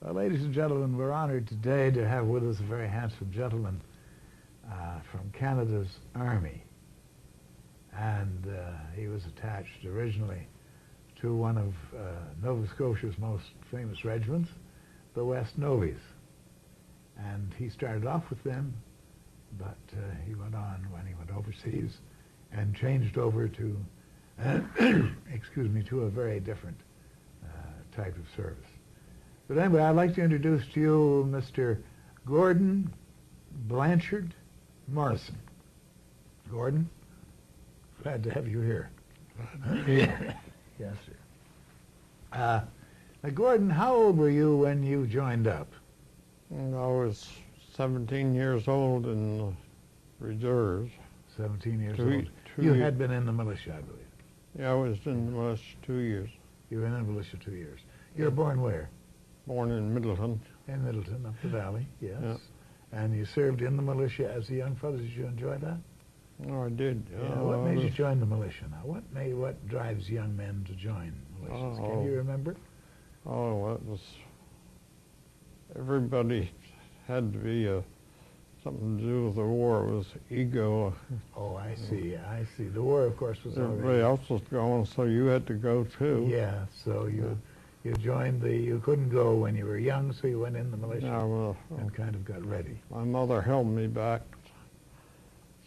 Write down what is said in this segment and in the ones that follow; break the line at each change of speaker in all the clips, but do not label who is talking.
Ladies and gentlemen, we're honored today to have with us a very handsome gentleman from Canada's Army. And he was attached originally to one of Nova Scotia's most famous regiments, the West Novies. And he started off with them, but he went on when he went overseas and changed over to, excuse me, to a very different type of service. But anyway, I'd like to introduce to you Mr. Gordon Blanchard Morrison. Gordon, glad to have you here. Yes, sir. Now, Gordon, how old were you when you joined up?
I was 17 years old in the reserves.
17 years old. You had been in the militia, I believe.
Yeah, I was in the militia 2 years.
You were in the militia 2 years. You were born where?
Born in Middleton.
In Middleton, up the valley, yes.
Yeah.
And you served in the militia as a young fellow. Did you enjoy that?
Oh, I did.
Yeah. What made you join the militia now? What drives young men to join militias? Can you remember?
Oh, it was, everybody had to be something to do with the war. It was ego.
Oh, I see. I see. The war, of course, was
everybody
already...
else was going, so you had to go too.
Yeah, so you joined you couldn't go when you were young, so you went in the militia and kind of got ready.
My mother held me back,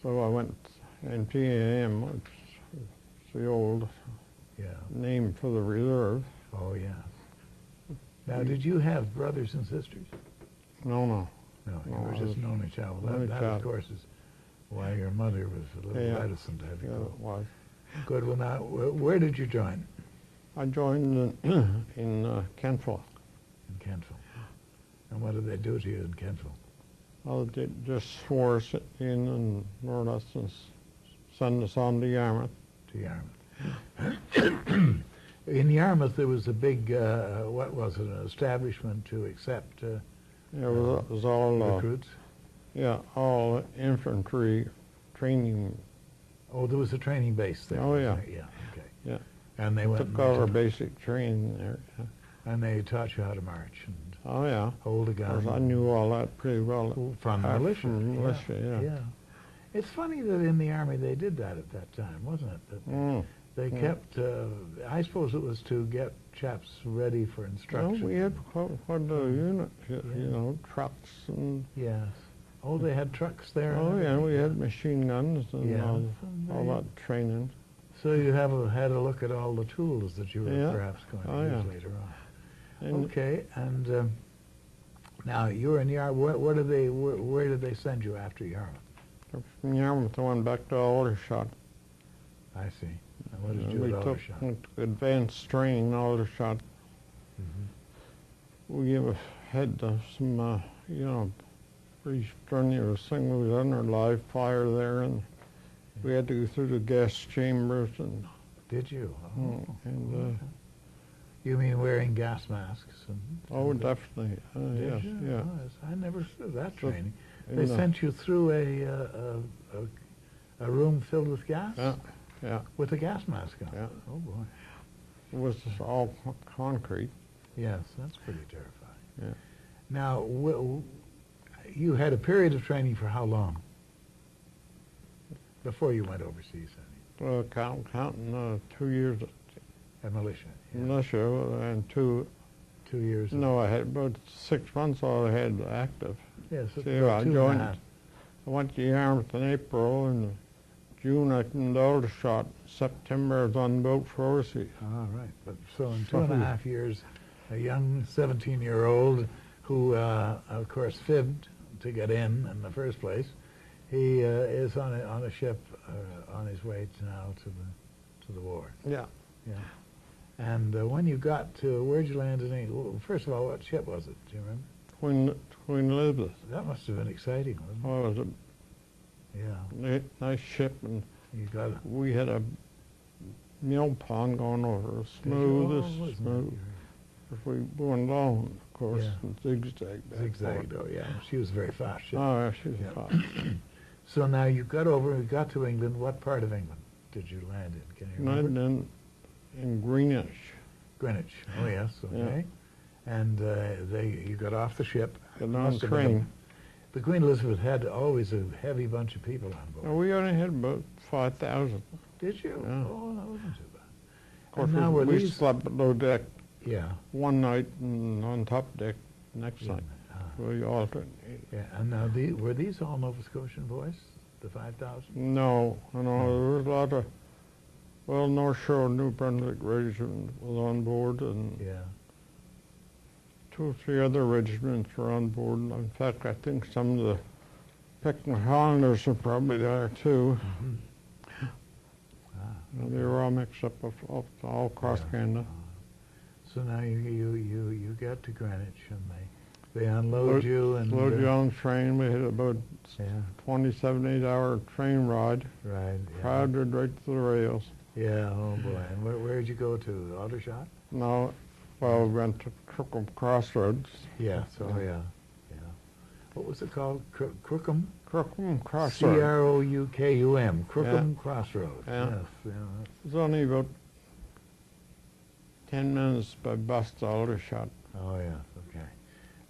so I went in PAM, which is the old name for the reserve.
Oh, yeah. Now, did you have brothers and sisters?
No.
No, you were just an only child. That, of course, is why your mother was a little reticent to have you go.
It was.
Good. Well, now, where did you join?
I joined in Kentville.
In Kentville. And what did they do to you in Kentville?
Well, they just swore us in and more or less and send us on to Yarmouth.
To Yarmouth. In Yarmouth, there was a big, what was it, an establishment to accept
it was all
recruits?
All infantry training.
Oh, there was a training base there.
Oh, yeah.
Yeah, okay.
Yeah.
And they went
took all our basic training there. Yeah.
And they taught you how to march and hold a gun.
Of course, I knew all that pretty well.
From the militia.
From the militia,
yeah. It's funny that in the Army they did that at that time, wasn't it? That they kept, I suppose it was to get chaps ready for instruction.
Well, we had quite a unit, you know, trucks and...
Yes. Oh, they had trucks there?
Oh, yeah, we had machine guns and all that training.
So you had a look at all the tools that you were perhaps going to use later on. And okay, and now you were in Yarmouth. Where did they send you after Yarmouth?
From Yarmouth, I went back to Aldershot.
I see. And what did you do at Aldershot?
We took advanced training in Aldershot. We had some, you know, pretty strenuous thing. We was under live fire there, and we had to go through the gas chambers. And
did you?
Oh. And
you mean wearing gas masks?
Oh, definitely. Yes, yeah.
Oh, I never saw that training. They sent you through a room filled with gas?
Yeah.
With a gas mask on?
Yeah.
Oh, boy.
It was all concrete.
Yes, that's pretty terrifying.
Yeah.
Now, you had a period of training for how long? Before you went overseas,
Well, counting 2 years.
At militia? Yeah.
Militia, and 2
years?
No, I had about 6 months I had active.
Yes,
I joined. I went to Yarmouth in April, and June I came to Aldershot. September I was on the boat for overseas.
All right. But so in 2.5 years, a young 17-year-old who, of course, fibbed to get in the first place, he is on a ship on his way now to the war.
Yeah.
Yeah. And when you got to, where'd you land in England? First of all, what ship was it? Do you remember?
Queen Elizabeth.
That must have been exciting, wasn't it?
Oh, it was a nice ship, and we had a mill pond going over, smooth. If we went along, of course, and zigzagged.
Zigzagged, oh yeah. She was very fast.
Oh, yeah, she was fast.
So now you got to England. What part of England did you land in? Can you remember?
In Greenwich.
Greenwich, oh yes, okay. And you got off the ship.
Got on the train.
The Queen Elizabeth had always a heavy bunch of people on board.
No, we only had about 5,000.
Did you?
Yeah.
Oh, that wasn't too bad.
Of course,
And now
we slept below deck
Yeah.
one night and on top deck next
Yeah.
night. We alternated.
Yeah, and now were these all Nova Scotian boys, the 5,000?
No, there was a lot of, well, North Shore, New Brunswick Regiment was on board, and
Yeah.
2 or 3 other regiments were on board. In fact, I think some of the Picnic Highlanders are probably there too.
Mm-hmm.
They were all mixed up all across Canada.
So now you get to Greenwich, and they unload you and
load you on the train. We had about 27, 8-hour train ride.
Right. Yeah.
Crowded right to the rails.
Yeah. Oh boy. And where'd you go to? Aldershot?
No, well, we went to Crookham Crossroads.
Yeah. So yeah. What was it called? Crookham?
Crookham Crossroads.
Croukum. Crookham Crossroads.
Yeah.
Yes. Yeah.
It was only about 10 minutes by bus to Aldershot.
Oh yeah. Okay.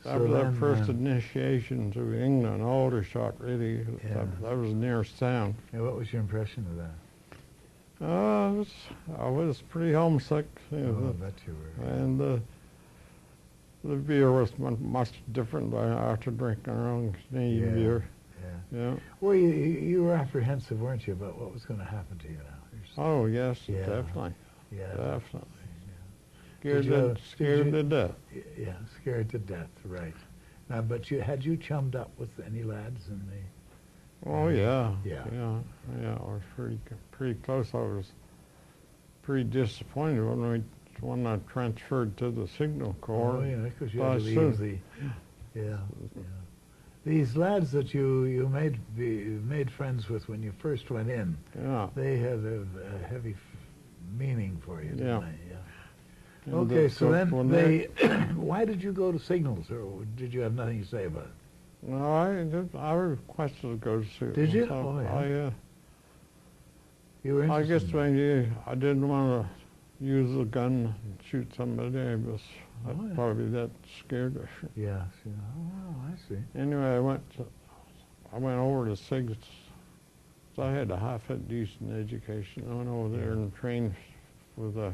That was our first initiation to England, Aldershot, really.
Yeah.
That was the nearest town.
Yeah, what was your impression of that?
I was pretty homesick.
I bet you were.
And the beer was much different after drinking our own Canadian beer. Yeah.
Well, you were apprehensive, weren't you, about what was going to happen to you now?
Oh, yes, definitely.
Yeah.
Definitely.
Yeah.
Scared to death.
Yeah, scared to death, right. Now, but had you chummed up with any lads in the...
Oh, yeah.
Yeah.
I was pretty close. I was pretty disappointed when I transferred to the Signal Corps.
Oh, yeah, because you had to leave the... Yeah. These lads that you made friends with when you first went in, they had a heavy meaning for you, didn't they? Yeah.
And
okay, so then why did you go to Signals, or did you have nothing to say about it?
No, I requested to go to Signals.
Did you?
So
yeah. You were interested?
I guess maybe I didn't want to use a gun and shoot somebody. I'd probably that scared of it.
Yes. Yeah. Oh, I see.
Anyway, I went over to Sigs. So I had a half a decent education. I went over there and trained with a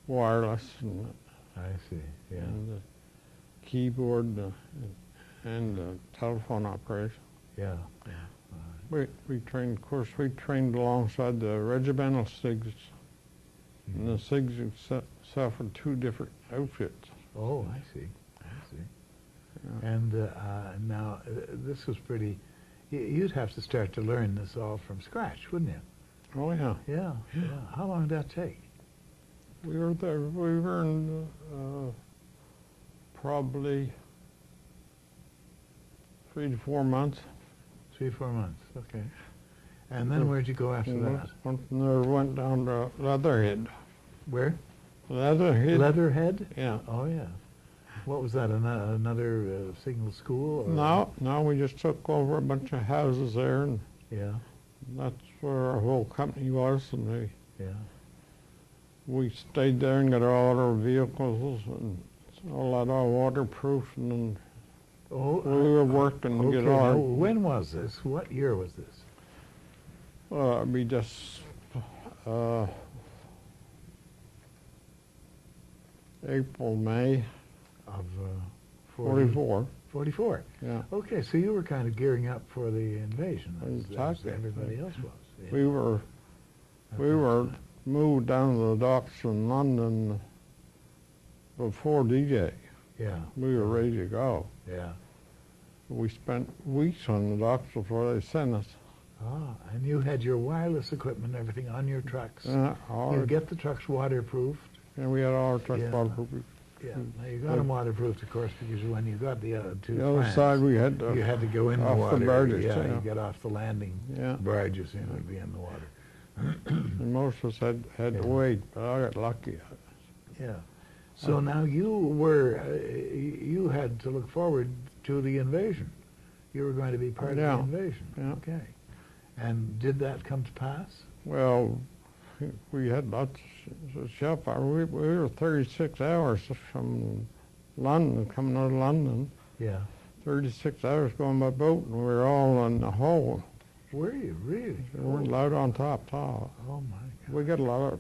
wireless and
I see. Yeah.
And the keyboard and telephone operation.
Yeah.
We trained, of course, alongside the regimental SIGs. And the SIGs itself were 2 different outfits.
Oh, I see. Yeah. And now, this was pretty, you'd have to start to learn this all from scratch, wouldn't you?
Oh, yeah.
Yeah. How long did that take?
We were there, we were in probably 3 to 4 months.
3 or 4 months, okay. And then where'd you go after that?
Went down to Leatherhead.
Where?
Leatherhead.
Leatherhead?
Yeah.
Oh, yeah. What was that, another signal school?
Or? No, we just took over a bunch of houses there, and that's where our whole company was, and we stayed there and got all our vehicles and all that all waterproof, and then we were working to get all.
When was this? What year was this?
Well, we just April, May
of
44.
44.
Yeah.
Okay, so you were kind of gearing up for the invasion, as
Exactly.
everybody else was. Yeah.
We were moved down to the docks in London before D-Day.
Yeah.
We were ready to go.
Yeah.
We spent weeks on the docks before they sent us.
Ah, and you had your wireless equipment and everything on your trucks. You get the trucks waterproofed.
And we had all our trucks waterproofed.
Yeah, now you got them waterproofed, of course, because when you got the other
side, we had to,
you had to go in the water.
The barges,
you get off the landing barges, and would be in the water.
And most of us had to wait, but I got lucky.
Yeah. So now you had to look forward to the invasion. You were going to be part of the invasion.
Yeah.
Okay. And did that come to pass?
Well, we had lots of shellfire. We were 36 hours from London, coming out of London.
Yeah.
36 hours going by boat, and we were all in the hole.
Were you really?
We weren't allowed on top tall.
Oh my God.
We got a lot of.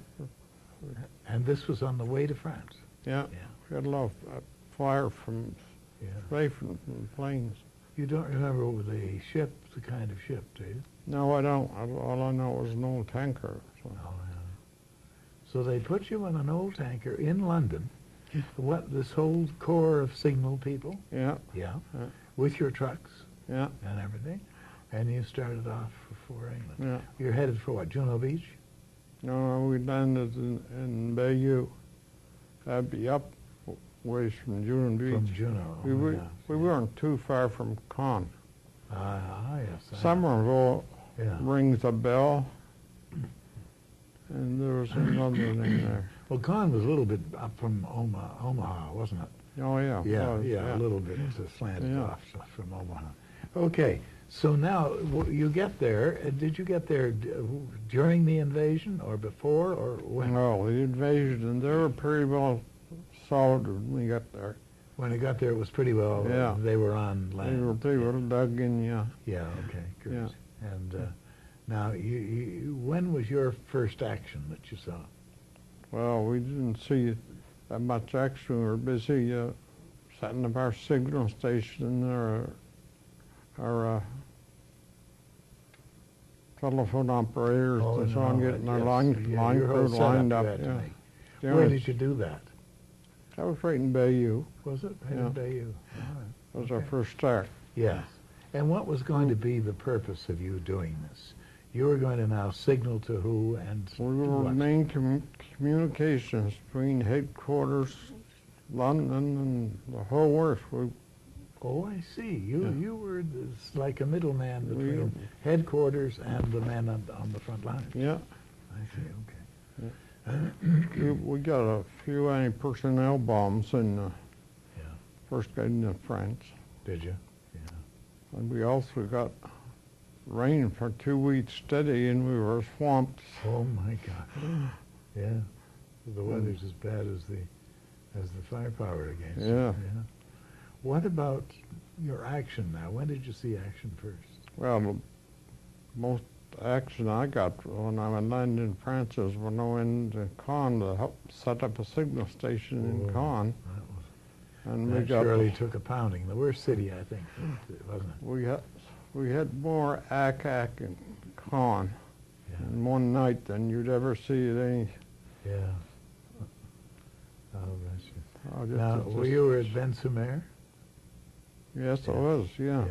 And this was on the way to France.
Yeah.
Yeah.
We had a lot of fire from spray from planes.
You don't remember the ship, the kind of ship, do you?
No, I don't. All I know was an old tanker. So.
Oh yeah. So they put you on an old tanker in London. What, this whole corps of signal people?
Yeah.
Yeah.
Yeah.
With your trucks?
Yeah.
And everything? And you started off for England.
Yeah.
You're headed for what, Juno Beach?
No, we landed in Bayou. That'd be up ways from Juno Beach.
From Juno.
We weren't too far from Caen.
Yes.
Somerville
Yeah.
rings a bell, and there was another thing there.
Well, Caen was a little bit up from Omaha, wasn't it?
Oh, yeah.
Yeah, a little bit slanted
Yeah.
off from Omaha. Okay, so now you get there. Did you get there during the invasion or before or when?
No, the invasion, and they were pretty well solid when we got there.
When you got there, it was pretty well.
Yeah.
They were on land.
They were pretty well dug in, yeah.
Yeah. Okay. Good.
Yeah.
And now, when was your first action that you saw?
Well, we didn't see that much action. We were busy setting up our signal station and our telephone operators and so on, getting our line crew lined up. Yeah.
Where did you do that?
That was right in Bayou.
Was it? Right in Bayou. All right.
That was our first start.
Yes. And what was going to be the purpose of you doing this? You were going to now signal to who and
We were
what?
main communications between headquarters, London, and the whole works.
Oh, I see. You were like a middleman between headquarters and the men on the front lines.
Yeah.
I see. Okay.
We got a few anti-personnel bombs in first in France.
Did you? Yeah.
And we also got rain for 2 weeks steady, and we were swamped.
Oh my God. Yeah. The weather's as bad as the firepower against it.
Yeah.
What about your action now? When did you see action first?
Well, most action I got when I landed in France was when I went to Caen to help set up a signal station in Caen. And
that surely took a pounding. The worst city, I think, wasn't it?
We had more ack in Caen in one night than you'd ever see at any.
Yeah. Oh, bless you.
Oh,
Now, you were at Ben-Sumer?
Yes, I was, yeah.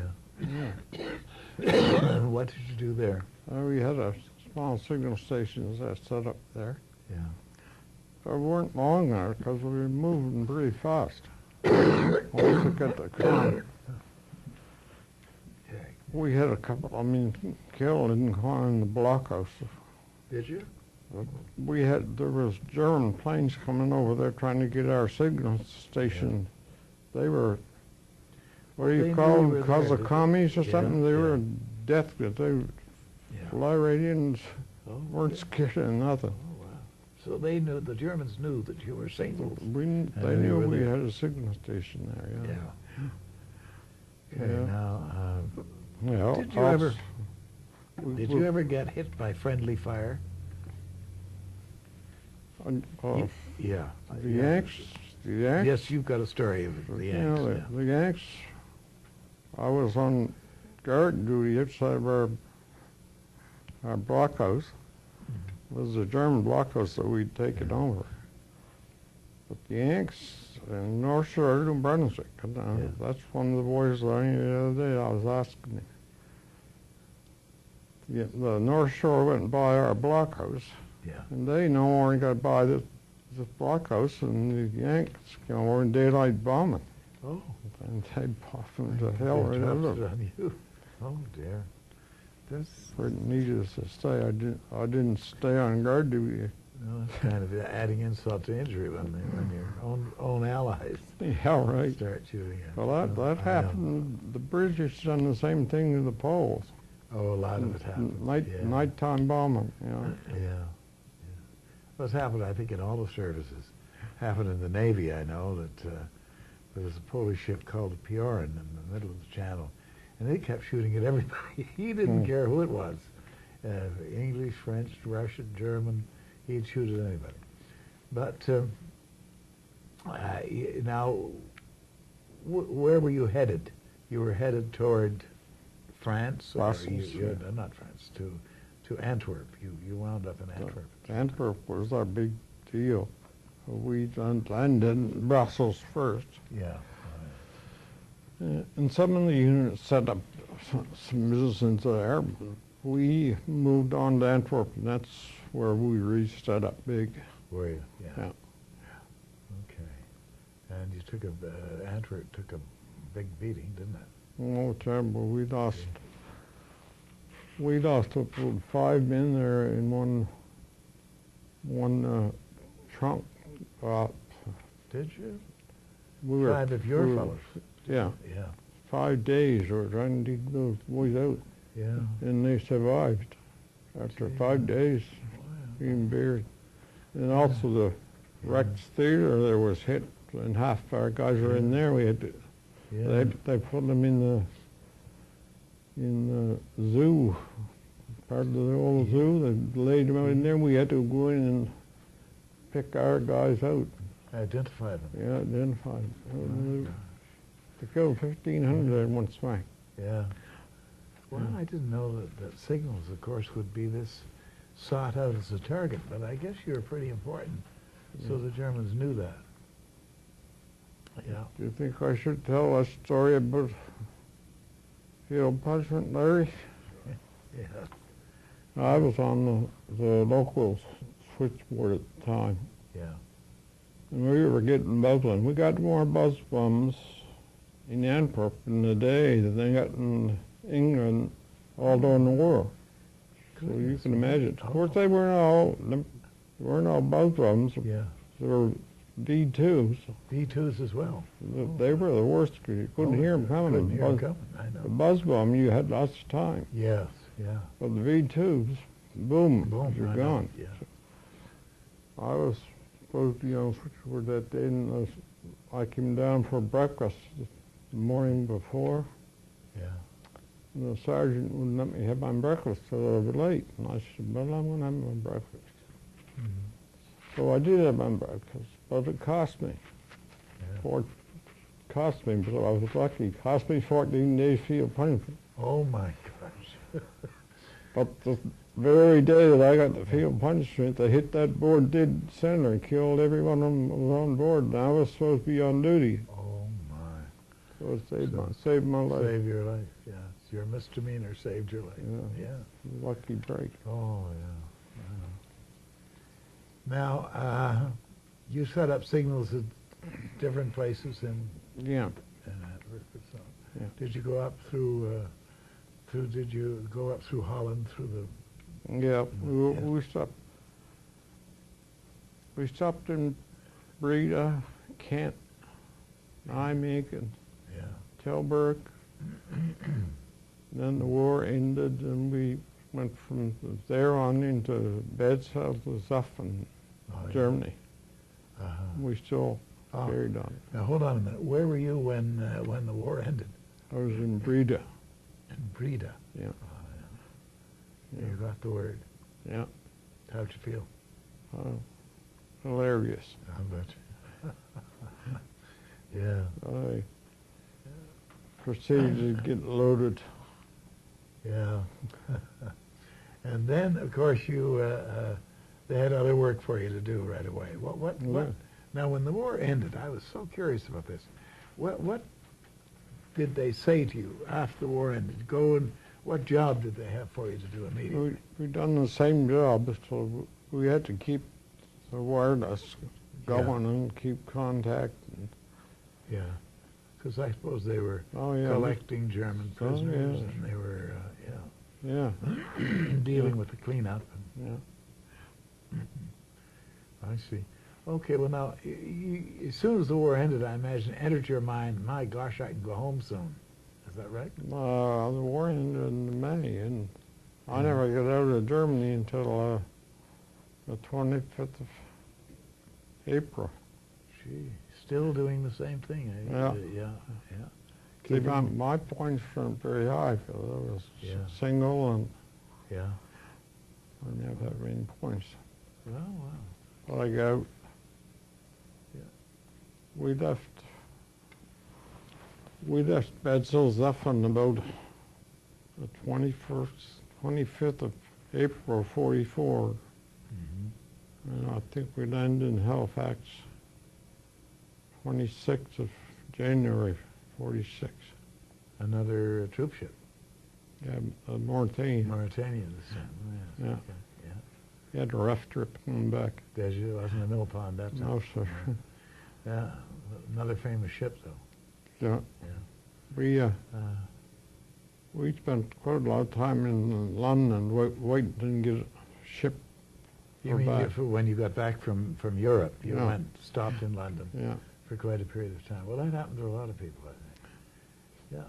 And what did you do there?
We had a small signal station that set up there.
Yeah.
But we weren't long there because we were moving pretty fast. Once we got to Caen, we had a couple, killed in Caen in the blockhouse.
Did you?
There was German planes coming over there trying to get our signal station. They were, what do you call them, because of commies or something? They were death. They fly radians weren't scared of nothing.
Oh, wow. So they knew, the Germans knew that you were signals.
They knew we had a signal station there,
yeah. Okay, now, did you ever get hit by friendly fire?
Yeah. The Yanks?
Yes, you've got a story of the Yanks.
The Yanks, I was on guard duty outside of our blockhouse. It was a German blockhouse that we'd taken over. But the Yanks in North Shore, New Brunswick, that's one of the boys the other day I was asking him. The North Shore went by our blockhouse. And they no more got by this blockhouse, and the Yanks came over in daylight bombing.
Oh.
And they popped them to hell right out of it.
Oh dear.
Needless to say, I didn't stay on guard duty.
No, that's kind of adding insult to injury when your own allies start shooting at you.
Well, that happened. The British done the same thing to the Poles.
Oh, a lot of it happened.
Nighttime bombing,
Yeah. Well, it's happened, I think, in all the services. Happened in the Navy, I know, that there was a Polish ship called the Piorin in the middle of the channel, and they kept shooting at everybody. He didn't care who it was, English, French, Russian, German. He'd shoot at anybody. But now, where were you headed? You were headed toward France, or not France, to Antwerp. You wound up in Antwerp.
Antwerp was our big deal. We landed in Brussels first.
Yeah.
And some of the units set up some business there. We moved on to Antwerp, and that's where we really set up big.
Were you?
Yeah.
Okay. And you took Antwerp took a big beating, didn't it?
Oh, terrible. We lost about 5 men there in one trunk.
Did you?
We were
5 of your fellows?
Yeah.
Yeah.
5 days we were trying to dig those boys out.
Yeah.
And they survived after 5 days being buried. And also the Rex Theater there was hit, and half our guys were in there. We had to, they put them in the zoo, part of the old zoo. They laid them out in there. We had to go in and pick our guys out.
Identify them.
Yeah, identify them. They killed 1,500 in one smack.
Yeah. Well, I didn't know that signals, of course, would be this sought out as a target, but I guess you were pretty important, so the Germans knew that. Yeah.
Do you think I should tell a story about field punishment, Larry?
Yeah.
I was on the local switchboard at the time.
Yeah.
And we were getting buzzing. We got more buzz bombs in Antwerp in the day than they got in England all during the war. So you can imagine. Of course, they weren't all buzz bombs.
Yeah.
They were D2s.
D2s as well.
They were the worst because you couldn't hear them coming.
Couldn't hear them coming, I know.
The buzz bomb, you had lots of time.
Yes, yeah.
But the V2s, boom, you're gone.
Yeah.
I was supposed to be on switchboard that day, and I came down for breakfast the morning before.
Yeah.
And the sergeant wouldn't let me have my breakfast till I was late. And I said, well, I'm going to have my breakfast.
Mm-hmm.
So I did have my breakfast, but it cost me.
Yeah.
Cost me, but I was lucky. It cost me 14 days field punishment.
Oh, my gosh.
But the very day that I got the field punishment, they hit that board dead center and killed everyone that was on board, and I was supposed to be on duty.
Oh, my.
So it saved my life.
Saved your life, yeah. Your misdemeanor saved your life.
Yeah. Lucky break.
Oh, yeah. Now, you set up signals at different places in Antwerp. So
Yeah.
did you go up through did you go up through Holland through the...
Yeah, we stopped. We stopped in Breda, Kent, Nijmegen, Tilburg. Then the war ended, and we went from there on into Bedselzuffen, Germany. We still carried on.
Now hold on a minute. Where were you when the war ended?
I was in Breda.
In Breda.
Yeah.
You got the word.
Yeah.
How'd you feel?
Hilarious.
I bet you. Yeah.
I proceeded to get loaded.
Yeah. And then, of course, they had other work for you to do right away. What? Now, when the war ended, I was so curious about this. What did they say to you after the war ended? Go and what job did they have for you to do immediately?
We'd done the same job, so we had to keep the wireless going and keep contact.
Yeah, because I suppose they were collecting German prisoners, and they were, dealing with the cleanup. I see. Okay, well now, as soon as the war ended, I imagine, entered your mind, my gosh, I can go home soon. Is that right?
The war ended in May, and I never got out of Germany until the 25th of April.
Jeez, still doing the same thing.
Yeah.
Yeah.
See, my points weren't very high because I was
Yeah.
single and
Yeah.
I didn't have that many points.
Well, wow.
But I got,
Yeah.
we left Bed-Stuy on about the 25th of April, 44.
Mm-hmm.
And I think we landed in Halifax 26th of January, 46.
Another troop ship.
Yeah, Mauritania.
Mauritania this time. Oh, yes.
Yeah.
Okay. Yeah.
We had a rough trip coming back.
Did you? It wasn't a mill pond that time.
No, sir.
Yeah. Another famous ship, though.
Yeah.
Yeah.
We spent quite a lot of time in London waiting to get a ship.
You mean when you got back from Europe, you
Yeah.
stopped in London
Yeah.
for quite a period of time. Well, that happened to a lot of people, I think. Yeah.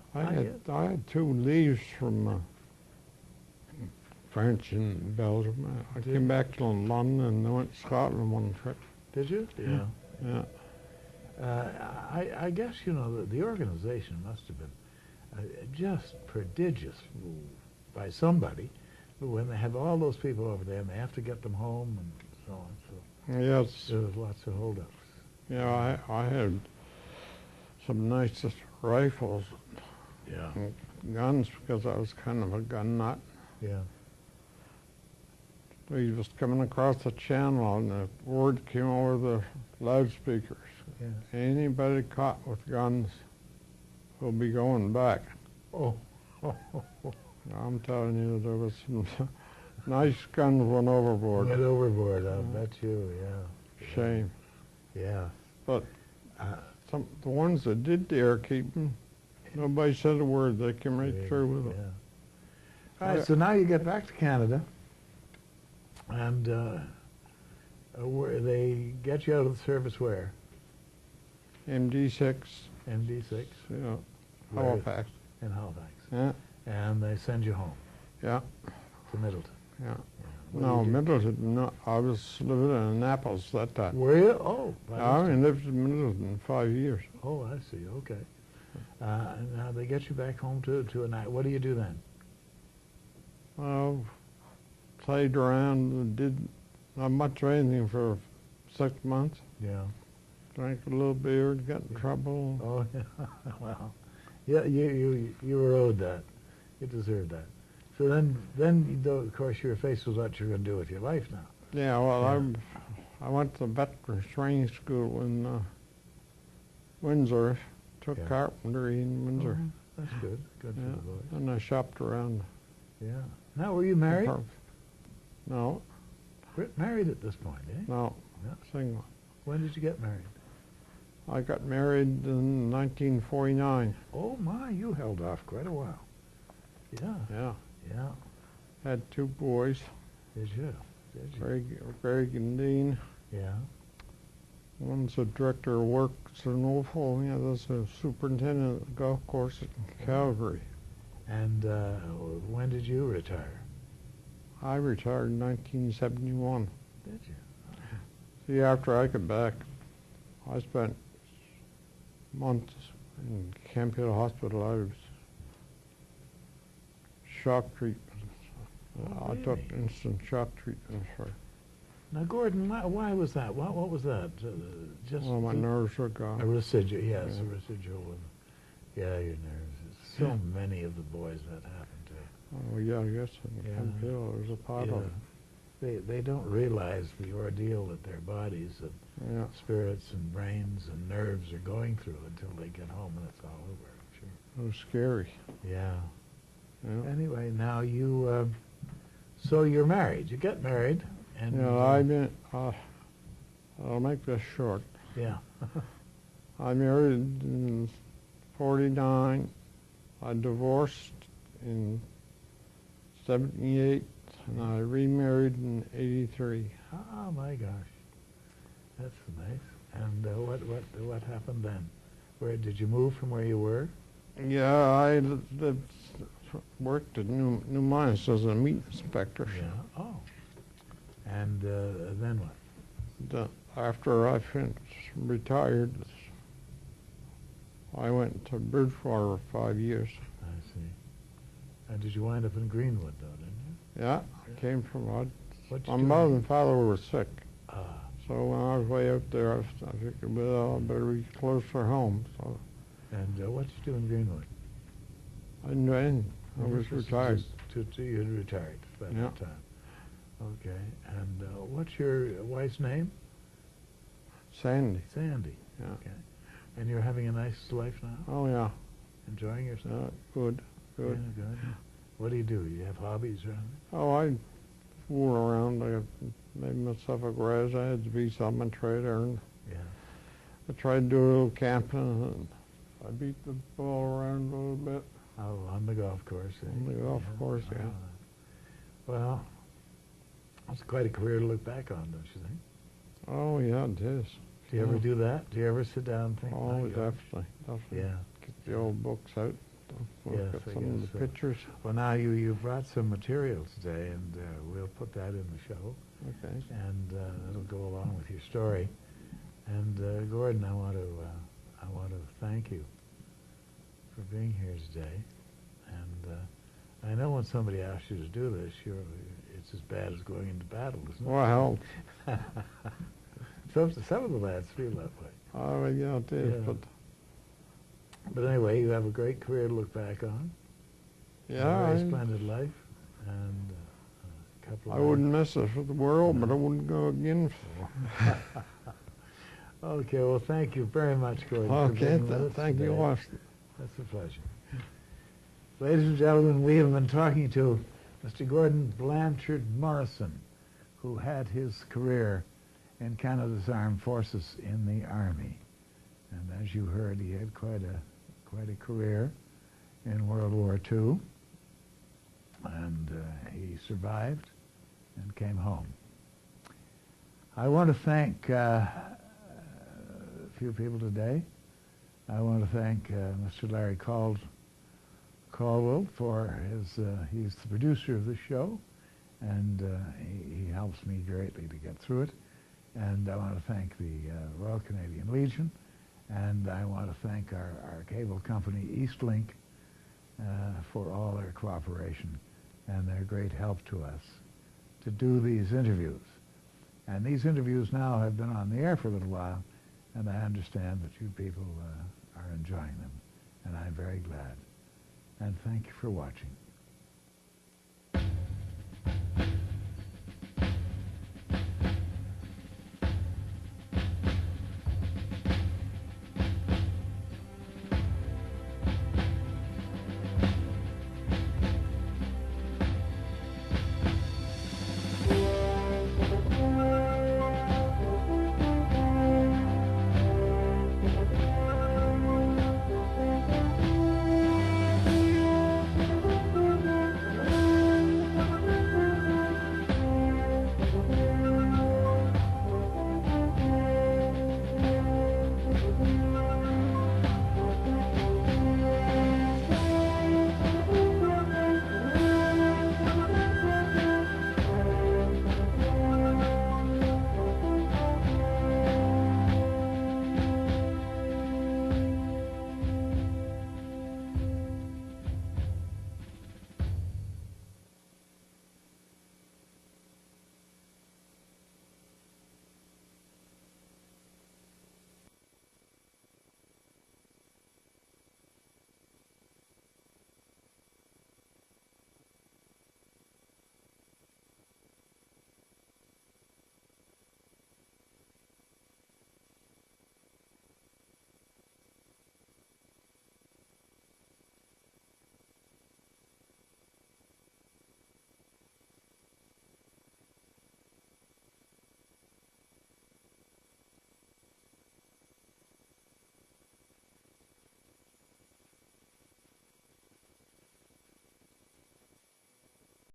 I had 2 leaves from France and Belgium. I came back to London and I went to Scotland one trip.
Did you? Yeah.
Yeah.
I guess, the organization must have been just prodigious by somebody when they have all those people over there and they have to get them home and so on. So
Yes.
there was lots of holdups.
Yeah, I had some nice rifles
Yeah.
and guns because I was kind of a gun nut.
Yeah.
We was coming across the channel and the word came over the loudspeakers.
Yeah.
Anybody caught with guns will be going back.
Oh.
I'm telling you, there was some nice guns went overboard.
Went overboard, I'll bet you, yeah.
Shame.
Yeah.
But the ones that did dare keep them, nobody said a word. They came right through with it.
Yeah. All right, so now you get back to Canada, and where they get you out of the service where?
MD6.
MD6?
Yeah.
Where?
Halifax.
In Halifax.
Yeah.
And they send you home
Yeah.
to Middleton.
Yeah.
What
No,
do you do?
Middleton. No, I was living in Annapolis that time.
Were you? Oh. by this
I only
time.
lived in Middleton 5 years.
Oh, I see. Okay. And now they get you back home to a night. What do you do then?
Well, played around and did not much of anything for 6 months.
Yeah.
Drank a little beer, got in trouble.
Oh, yeah. Well, yeah, you were owed that. You deserved that. So then of course, you're faced with what you're going to do with your life now.
Yeah, well,
Yeah.
I went to veterans training school in Windsor. Took
Yeah.
carpentry in Windsor.
Oh, that's good. Good for
Yeah.
the boys.
And I shopped around.
Yeah. Now, were you married?
No,
We're married at this point, eh?
no,
Yeah.
single.
When did you get married?
I got married in 1949.
Oh my, you held off quite a while. Yeah.
Yeah,
Yeah.
had 2 boys,
Did you? Did you?
Greg and Dean.
Yeah.
One's a director of works in Norfolk, the other's a superintendent of the golf course in Calgary.
And when did you retire?
I retired in 1971.
Did you?
See, after I got back, I spent months in Camp Hill Hospital. I was shock treatment.
Oh,
I took
really?
instant shock treatment for,
Now, Gordon, why was that? What was that? Just
well, my nerves were
a
gone.
residual, yes,
Yeah.
a residual. Yeah, your nerves. So many of the boys that happened to.
Oh, yeah, I guess in
Yeah.
Camp Hill there was a part of it.
They don't realize the ordeal that their bodies and
Yeah.
spirits and brains and nerves are going through until they get home and it's all over. I'm sure.
It was scary.
Yeah.
Yeah.
Anyway, now you. So you're married. You get married, and
I'll make this short.
yeah.
I married in 49. I divorced in 78, and I remarried in 83.
Oh my gosh, that's nice. And what happened then? Where did you move from where you were?
Yeah, I worked at New Mines as a meat inspector.
Yeah. Oh. And then what?
After I retired, I went to Bridgewater for 5 years.
I see. And did you wind up in Greenwood, though, didn't you?
Yeah, I came from, my
doing?
mother and father were sick.
Ah.
So when I was way up there, I figured, well, I better be closer home. So.
And what did you do in Greenwood?
I didn't do anything. I was retired.
You had retired by
Yeah.
that time. Okay. And what's your wife's name?
Sandy.
Sandy.
Yeah.
Okay. And you're having a nice life now?
Oh, yeah.
Enjoying yourself?
Good.
Yeah, good. What do? You have hobbies or anything?
Oh, I fool around. I made myself a garage. I had to be something trader, and
Yeah.
I tried to do a little camping, and I beat the ball around a little bit.
Oh, on the golf course.
On the golf course, yeah.
Well, it's quite a career to look back on, don't you think?
Oh, yeah, it is.
Do you ever do that? Do you ever sit down and think?
Oh,
"My God"?
definitely.
Yeah.
Get the old books out. Look
Yes,
at
I
some of
guess
the
so.
pictures.
Well, now you brought some material today, and we'll put that in the show,
Okay.
and it'll go along with your story. And Gordon, I want to thank you for being here today. And I know when somebody asks you to do this, it's as bad as going into battle, isn't it?
Well,
some of the lads feel that way.
oh, yeah, it is.
Yeah. But anyway, you have a great career to look back on.
Yeah,
A very splendid life, and a couple of.
I wouldn't miss it for the world, but I wouldn't go again.
Okay, well, thank you very much, Gordon.
Okay,
for being with us
thank you,
today.
Austin.
That's a pleasure. Ladies and gentlemen, we have been talking to Mr. Gordon Blanchard Morrison, who had his career in Canada's Armed Forces in the Army. And as you heard, he had quite a career in World War II. And he survived and came home. I want to thank a few people today. I want to thank Mr. Larry Caldwell for he's the producer of this show, and he helps me greatly to get through it. And I want to thank the Royal Canadian Legion, and I want to thank our cable company, Eastlink, for all their cooperation and their great help to us to do these interviews. And these interviews now have been on the air for a little while, and I understand that you people are enjoying them, and I'm very glad. And thank you for watching.